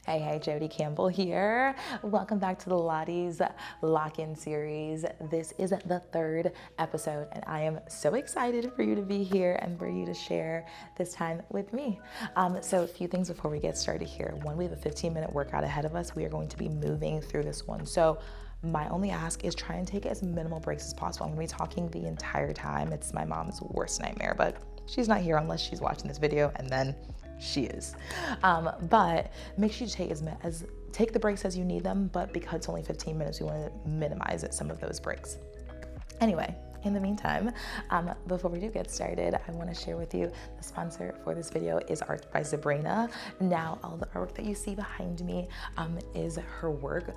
Hey, Jodi Campbell here. Welcome back to the Lottie's Lock-In series. This is the third episode, and I am so excited for you to be here and for you to share this time with me. So a few things before we get started here. One, we have a 15-minute workout ahead of us. We are going to be moving through this one. So my only ask is try and take as minimal breaks as possible. I'm gonna be talking the entire time. It's my mom's worst nightmare, but she's not here unless she's watching this video, and then she is. But make sure you take the breaks as you need them, but because it's only 15 minutes, we want to minimize some of those breaks. Anyway, in the meantime, before we do get started, I want to share with you the sponsor for this video is Art by Sabrina. Now, all the artwork that you see behind me is her work.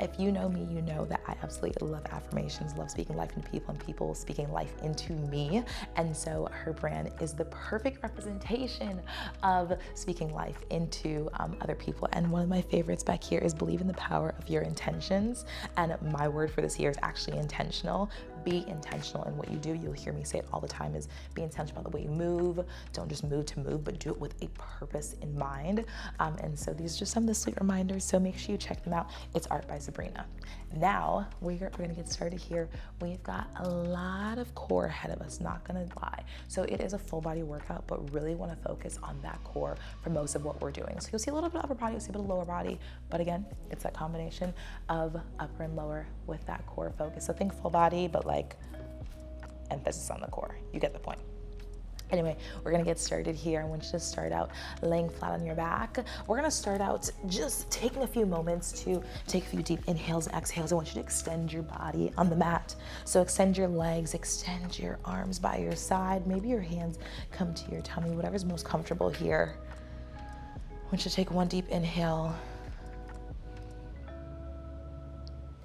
If you know me, you know that I absolutely love affirmations, love speaking life into people and people speaking life into me. And so her brand is the perfect representation of speaking life into other people. And one of my favorites back here is believe in the power of your intentions. And my word for this year is actually intentional. Be intentional in what you do. You'll hear me say it all the time is be intentional about the way you move. Don't just move to move, but do it with a purpose in mind. And so these are just some of the sweet reminders. So make sure you check them out. It's Art by Sabrina. Now we're gonna get started here. We've got a lot of core ahead of us, not gonna lie. So it is a full body workout, but really wanna focus on that core for most of what we're doing. So you'll see a little bit of upper body, you'll see a bit of lower body, but again, it's that combination of upper and lower with that core focus. So think full body, but like emphasis on the core. You get the point. Anyway, we're gonna get started here. I want you to start out laying flat on your back. We're gonna start out just taking a few moments to take a few deep inhales and exhales. I want you to extend your body on the mat. So extend your legs, extend your arms by your side. Maybe your hands come to your tummy, whatever's most comfortable here. I want you to take one deep inhale.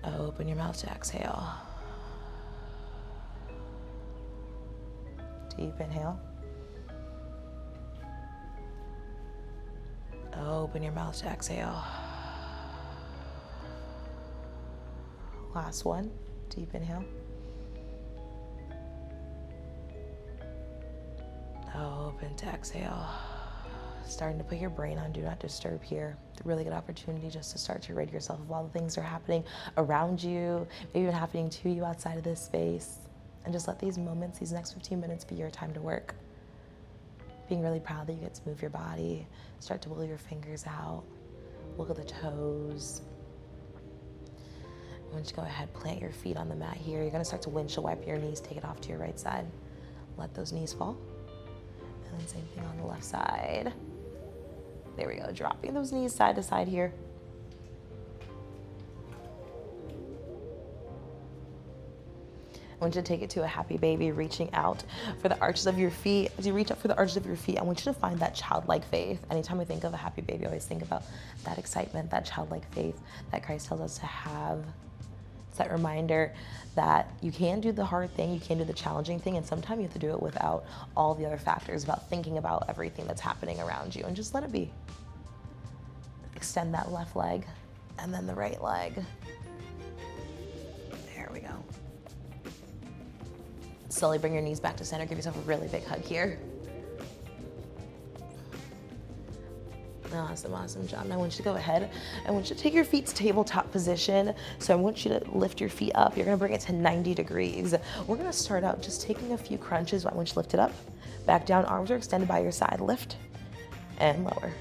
Open your mouth to exhale. Deep inhale. Open your mouth to exhale. Last one. Deep inhale. Open to exhale. Starting to put your brain on do not disturb here. It's a really good opportunity just to start to rid yourself of all the things that are happening around you, maybe even happening to you outside of this space. And just let these moments, these next 15 minutes be your time to work. Being really proud that you get to move your body, start to wiggle your fingers out, look at the toes. I want you to go ahead, plant your feet on the mat here. You're gonna start to windshield wipe your knees, take it off to your right side. Let those knees fall. And then same thing on the left side. There we go, dropping those knees side to side here. I want you to take it to a happy baby, reaching out for the arches of your feet. As you reach out for the arches of your feet, I want you to find that childlike faith. Anytime we think of a happy baby, I always think about that excitement, that childlike faith that Christ tells us to have. It's that reminder that you can do the hard thing, you can do the challenging thing, and sometimes you have to do it without all the other factors, about thinking about everything that's happening around you, and just let it be. Extend that left leg, and then the right leg. There we go. Slowly bring your knees back to center. Give yourself a really big hug here. Awesome job. Now I want you to go ahead. I want you to take your feet to tabletop position. So I want you to lift your feet up. You're gonna bring it to 90 degrees. We're gonna start out just taking a few crunches. I want you to lift it up. Back down, arms are extended by your side. Lift and lower.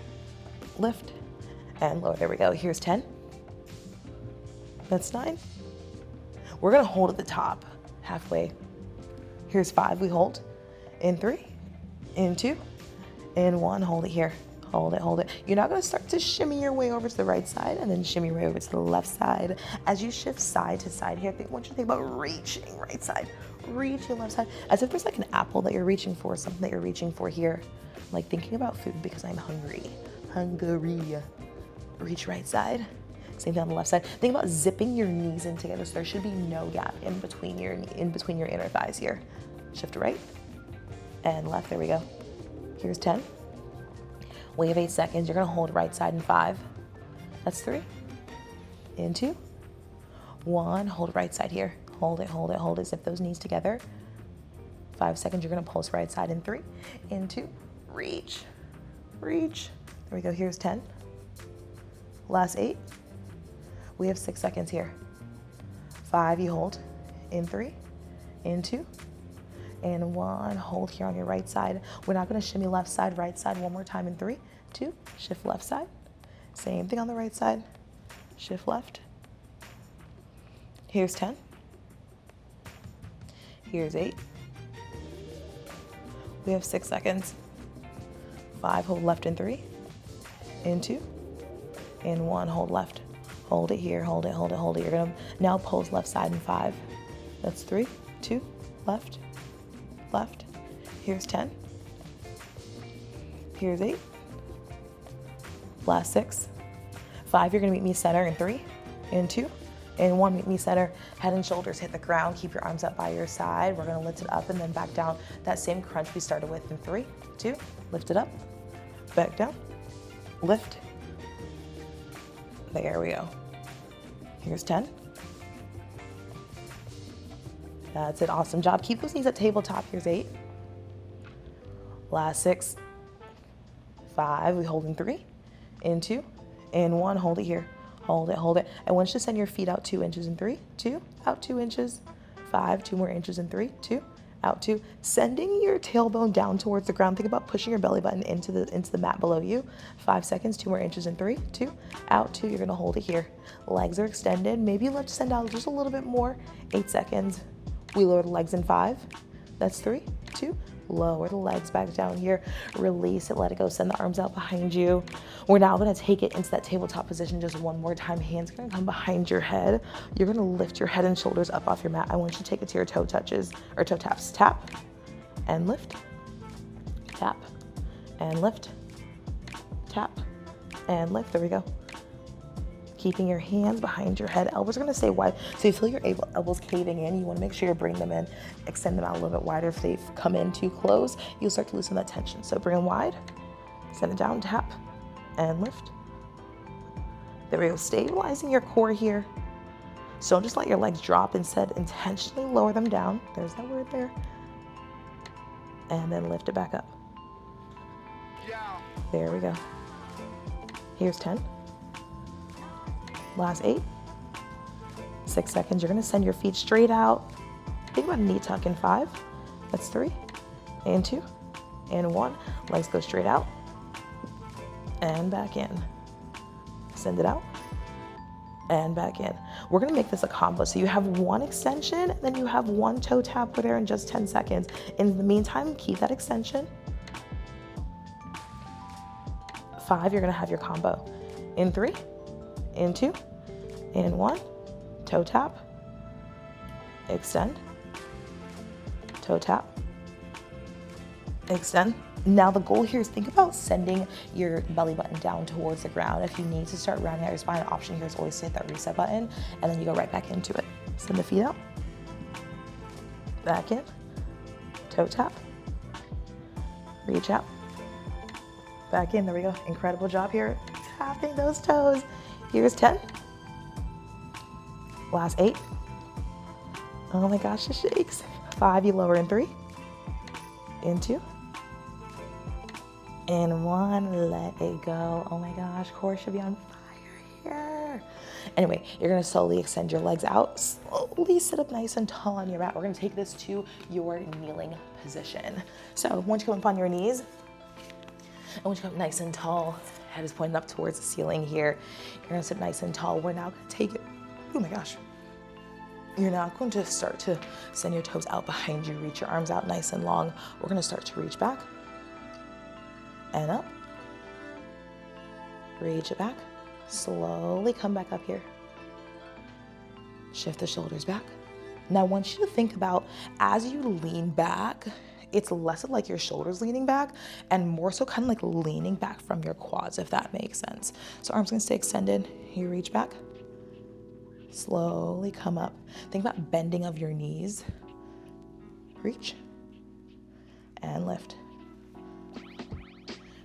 Lift and lower. There we go. Here's 10. That's 9. We're gonna hold at the top, halfway. Here's 5, we hold. In 3, in 2, in 1, hold it here. Hold it. You're not gonna start to shimmy your way over to the right side and then shimmy right over to the left side. As you shift side to side here, I want you to think about reaching right side, reaching left side, as if there's like an apple that you're reaching for, something that you're reaching for here. Like thinking about food because I'm hungry. Reach right side. Same thing on the left side. Think about zipping your knees in together so there should be no gap in between your inner thighs here. Shift to right and left. There we go. Here's 10. We have 8 seconds. You're gonna hold right side in 5. That's 3. In 2. 1. Hold right side here. Hold it. Zip those knees together. 5 seconds. You're gonna pulse right side in 3. In 2. Reach. There we go. Here's 10. Last 8. We have 6 seconds here. 5, you hold. In 3, in 2, and 1. Hold here on your right side. We're not gonna shimmy left side, right side. One more time in 3, 2, shift left side. Same thing on the right side, shift left. Here's 10. Here's 8. We have 6 seconds. 5, hold left in 3, in 2, in 1, hold left. Hold it here, hold it, hold it, hold it. You're gonna now pulse left side in 5. That's 3, 2, left, left. Here's 10. Here's 8. Last 6. 5, you're gonna meet me center in 3, in 2, in 1, meet me center. Head and shoulders hit the ground. Keep your arms up by your side. We're gonna lift it up and then back down. That same crunch we started with in 3, 2, lift it up, back down, lift. There we go. Here's 10. That's it, awesome job. Keep those knees at tabletop. Here's 8. Last 6. 5, we hold in 3, in 2, in 1, hold it here. Hold it, hold it. I want you to send your feet out 2 inches in 3, 2, out 2 inches, 5, 2 more inches in 3, 2, out 2. Sending your tailbone down towards the ground. Think about pushing your belly button into the mat below you. 5 seconds, 2 more inches in 3, 2, out 2. You're gonna hold it here. Legs are extended. Maybe let's send out just a little bit more. 8 seconds. We lower the legs in 5. That's 3, 2. Lower the legs back down here. Release it, let it go. Send the arms out behind you. We're now gonna take it into that tabletop position just one more time. Hands gonna come behind your head. You're gonna lift your head and shoulders up off your mat. I want you to take it to your toe touches or toe taps. Tap and lift. Tap and lift. Tap and lift. There we go. Keeping your hands behind your head. Elbows are gonna stay wide. So you feel your elbows caving in. You wanna make sure you bring them in. Extend them out a little bit wider. If they've come in too close, you'll start to loosen that tension. So bring them wide, send it down, tap, and lift. There we go, stabilizing your core here. So don't just let your legs drop. Instead, intentionally lower them down. There's that word there. And then lift it back up. There we go. Here's 10. Last 8. 6 seconds. You're gonna send your feet straight out. Think about a knee tuck in 5. That's 3, and 2, and 1. Legs go straight out and back in. Send it out and back in. We're gonna make this a combo. So you have 1 extension, then you have 1 toe tap there in just 10 seconds. In the meantime, keep that extension. 5, you're gonna have your combo. In 3, in 2, in 1, toe tap, extend, toe tap, extend. Now the goal here is think about sending your belly button down towards the ground. If you need to start rounding out your spine, an option here is always to hit that reset button and then you go right back into it. Send the feet out, back in, toe tap, reach out, back in. There we go. Incredible job here. Tapping those toes. Here's 10. Last 8. Oh my gosh, it shakes. 5, you lower in 3, in 2, in 1, let it go. Oh my gosh, core should be on fire here. Anyway, you're gonna slowly extend your legs out, slowly sit up nice and tall on your mat. We're gonna take this to your kneeling position. So once you come up on your knees, and once you come up nice and tall, head is pointing up towards the ceiling here. You're gonna sit nice and tall. We're now gonna take it, oh my gosh. You're now going to start to send your toes out behind you. Reach your arms out nice and long. We're gonna start to reach back and up. Reach it back. Slowly come back up here. Shift the shoulders back. Now I want you to think about as you lean back, it's less of like your shoulders leaning back and more so kind of like leaning back from your quads, if that makes sense. So arms gonna stay extended. You reach back. Slowly come up. Think about bending of your knees. Reach and lift.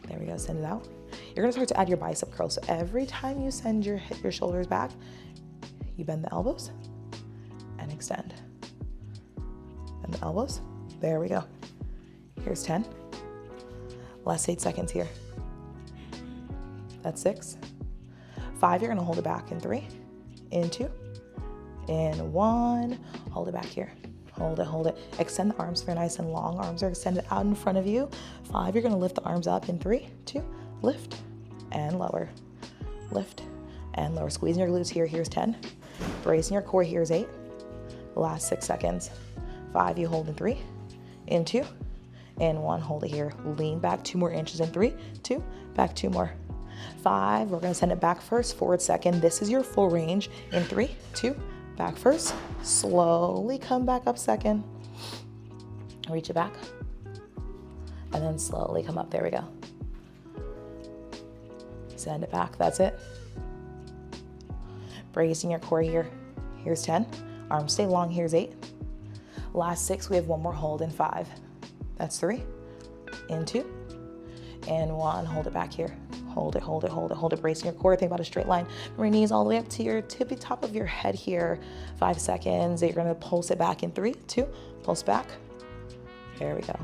There we go, send it out. You're gonna start to add your bicep curls. So every time you send your shoulders back, you bend the elbows and extend. And the elbows, there we go. Here's 10. Last 8 seconds here. That's 6. 5, you're gonna hold it back in 3, in 2, in 1, hold it back here. Hold it, hold it. Extend the arms if they're nice and long. Arms are extended out in front of you. 5, you're gonna lift the arms up in 3, 2, lift and lower. Lift and lower. Squeezing your glutes here. Here's 10. Bracing your core. Here's 8. Last 6 seconds. 5, you hold in 3, in 2, in 1, hold it here. Lean back 2 more inches in 3, 2, back 2 more. 5, we're gonna send it back first, forward second. This is your full range in 3, 2, back first. Slowly come back up second. Reach it back. And then slowly come up. There we go. Send it back. That's it. Bracing your core here. Here's 10. Arms stay long. Here's 8. Last 6. We have one more hold in 5. That's 3. In 2. And 1. Hold it back here. Hold it, hold it, hold it, hold it. Bracing your core. Think about a straight line. Bring your knees all the way up to your tippy top of your head here. 5 seconds. You're going to pulse it back in 3, 2. Pulse back. There we go.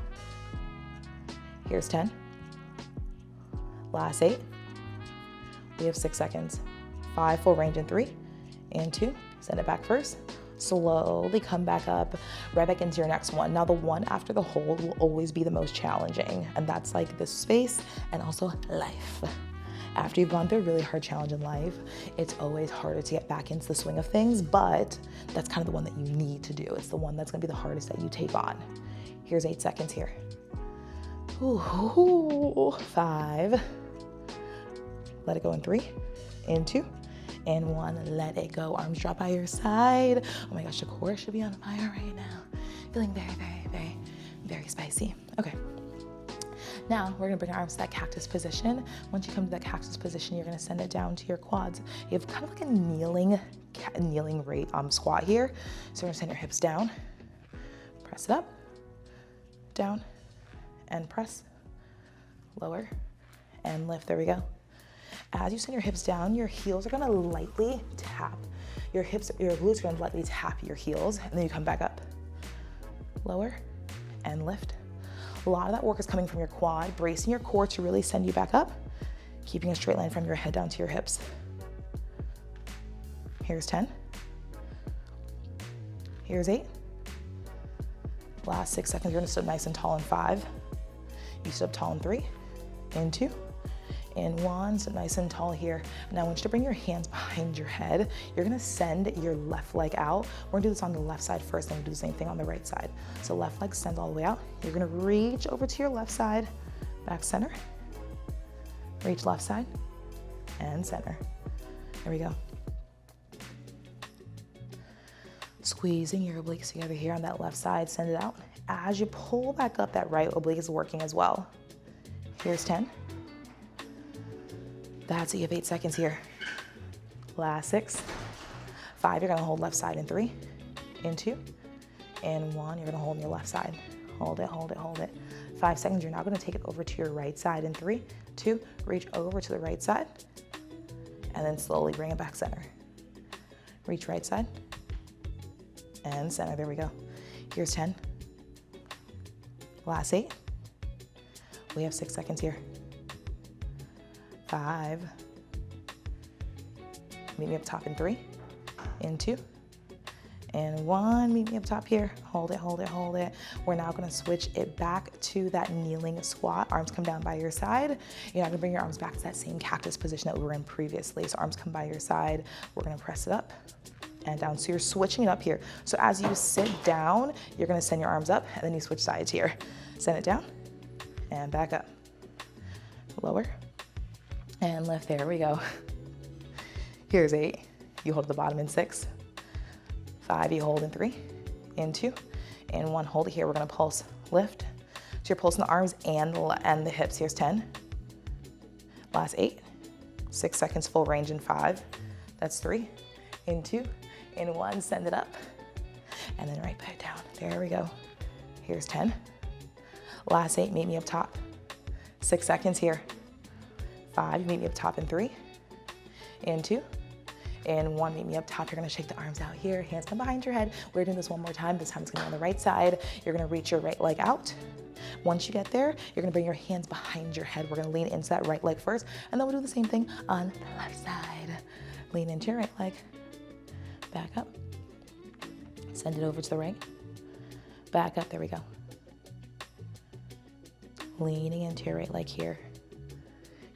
Here's 10. Last 8. We have 6 seconds. 5, full range in 3, in 2. Send it back first. Slowly come back up, right back into your next one. Now the one after the hold will always be the most challenging, and that's like the space and also life. After you've gone through a really hard challenge in life, it's always harder to get back into the swing of things, but that's kind of the one that you need to do. It's the one that's gonna be the hardest that you take on. Here's 8 seconds here. Ooh, 5. Let it go in 3, in 2, and 1, let it go. Arms drop by your side. Oh my gosh, the core should be on fire right now. Feeling very, very, very, very spicy. Okay. Now we're gonna bring our arms to that cactus position. Once you come to that cactus position, you're gonna send it down to your quads. You have kind of like a kneeling rate squat here. So we're gonna send your hips down, press it up, down, and press, lower, and lift. There we go. As you send your hips down, your heels are gonna lightly tap. Your glutes are gonna lightly tap your heels, and then you come back up. Lower and lift. A lot of that work is coming from your quad, bracing your core to really send you back up, keeping a straight line from your head down to your hips. Here's 10. Here's 8. Last 6 seconds, you're gonna sit nice and tall in 5. You sit up tall in 3, in 2, in 1, so nice and tall here. Now I want you to bring your hands behind your head. You're gonna send your left leg out. We're gonna do this on the left side first, then we'll do the same thing on the right side. So left leg sends all the way out. You're gonna reach over to your left side, back center. Reach left side and center. There we go. Squeezing your obliques together here on that left side, send it out. As you pull back up, that right oblique is working as well. Here's 10. That's it, you have 8 seconds here. Last 6. 5, you're gonna hold left side in 3, in 2, in 1, you're gonna hold on your left side. Hold it, hold it, hold it. 5 seconds, you're now gonna take it over to your right side in 3, 2, reach over to the right side, and then slowly bring it back center. Reach right side, and center, there we go. Here's 10. Last 8. We have 6 seconds here. 5. Meet me up top in 3, in 2, and 1. Meet me up top here. Hold it, hold it, hold it. We're now gonna switch it back to that kneeling squat. Arms come down by your side. You're now gonna bring your arms back to that same cactus position that we were in previously. So arms come by your side. We're gonna press it up and down. So you're switching it up here. So as you sit down, you're gonna send your arms up and then you switch sides here. Send it down and back up. Lower. And lift, there we go. Here's 8, you hold at the bottom in 6. 5, you hold in 3, in 2, in 1, hold it here. We're gonna pulse, lift. So you're pulsing the arms and the hips. Here's 10. Last 8, 6 seconds, full range in 5. That's 3, in 2, in 1, send it up. And then right back down, there we go. Here's 10. Last 8, meet me up top. 6 seconds here. 5, meet me up top in 3, in 2, in 1, meet me up top. You're gonna shake the arms out here, hands come behind your head. We're doing this one more time. This time it's gonna be on the right side. You're gonna reach your right leg out. Once you get there, you're gonna bring your hands behind your head. We're gonna lean into that right leg first, and then we'll do the same thing on the left side. Lean into your right leg. Back up. Send it over to the right. Back up, there we go. Leaning into your right leg here.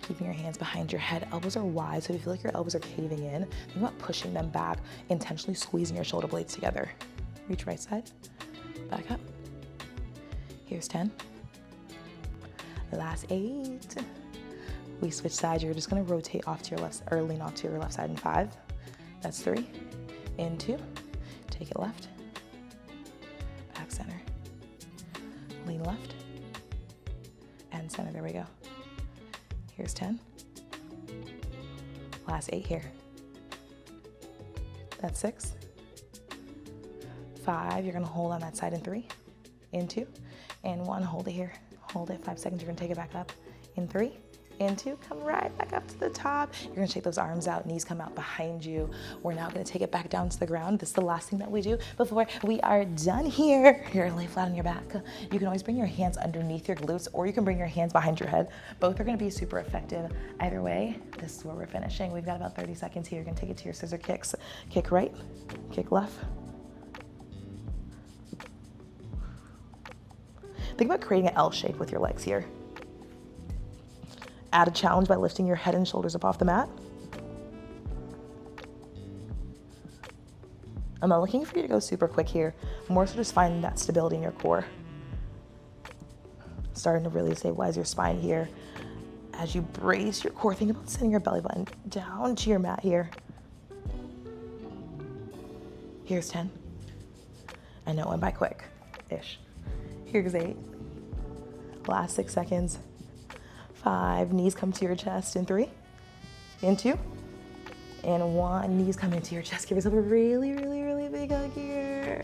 Keeping your hands behind your head. Elbows are wide, so if you feel like your elbows are caving in, think about pushing them back, intentionally squeezing your shoulder blades together. Reach right side, back up. Here's 10. Last 8. We switch sides. You're just gonna rotate off to your left, or lean off to your left side in 5. That's 3. In 2. Take it left. Back center. Lean left. And center, there we go. Here's 10. Last 8 here. That's 6. 5, you're gonna hold on that side in 3. In 2. And 1, hold it here. Hold it, 5 seconds, you're gonna take it back up. In 3. In 2, come right back up to the top. You're gonna shake those arms out, knees come out behind you. We're now gonna take it back down to the ground. This is the last thing that we do before we are done here. You're gonna lay flat on your back. You can always bring your hands underneath your glutes, or you can bring your hands behind your head. Both are gonna be super effective. Either way, this is where we're finishing. We've got about 30 seconds here. You're gonna take it to your scissor kicks. Kick right, kick left. Think about creating an L shape with your legs here. Add a challenge by lifting your head and shoulders up off the mat. I'm not looking for you to go super quick here. More so just finding that stability in your core. Starting to really stabilize your spine here. As you brace your core, think about sending your belly button down to your mat here. Here's 10. I know, went by quick-ish. Here's 8. Last 6 seconds. 5, knees come to your chest in 3, in 2, and 1, knees come into your chest. Give yourself a really, really, really big hug here.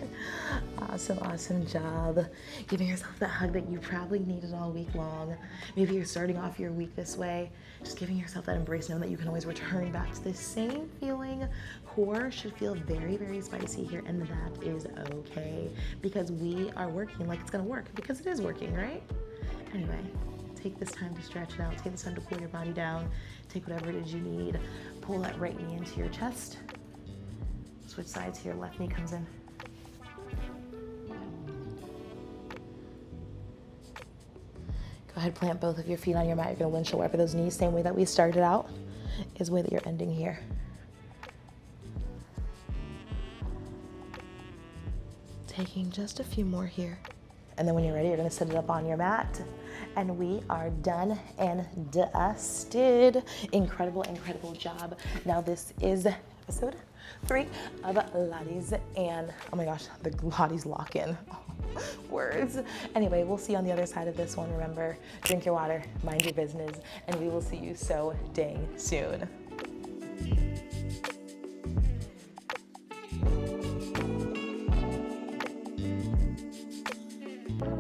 Awesome, awesome job. Giving yourself that hug that you probably needed all week long. Maybe you're starting off your week this way. Just giving yourself that embrace, knowing that you can always return back to the same feeling. Core should feel very, very spicy here, and that is okay, because we are working like it's gonna work, because it is working, right? Anyway, take this time to stretch it out. Take this time to pull your body down. Take whatever it is you need. Pull that right knee into your chest. Switch sides here. Left knee comes in. Go ahead, plant both of your feet on your mat. You're gonna windshield wiper those knees. Same way that we started out is the way that you're ending here. Taking just a few more here. And then when you're ready, you're gonna set it up on your mat. And we are done and dusted. Incredible, incredible job. Now this is episode 3 of Pilates, and oh my gosh, the Pilates lock-in. Words. Anyway, we'll see you on the other side of this one. Remember, drink your water, mind your business, and we will see you so dang soon.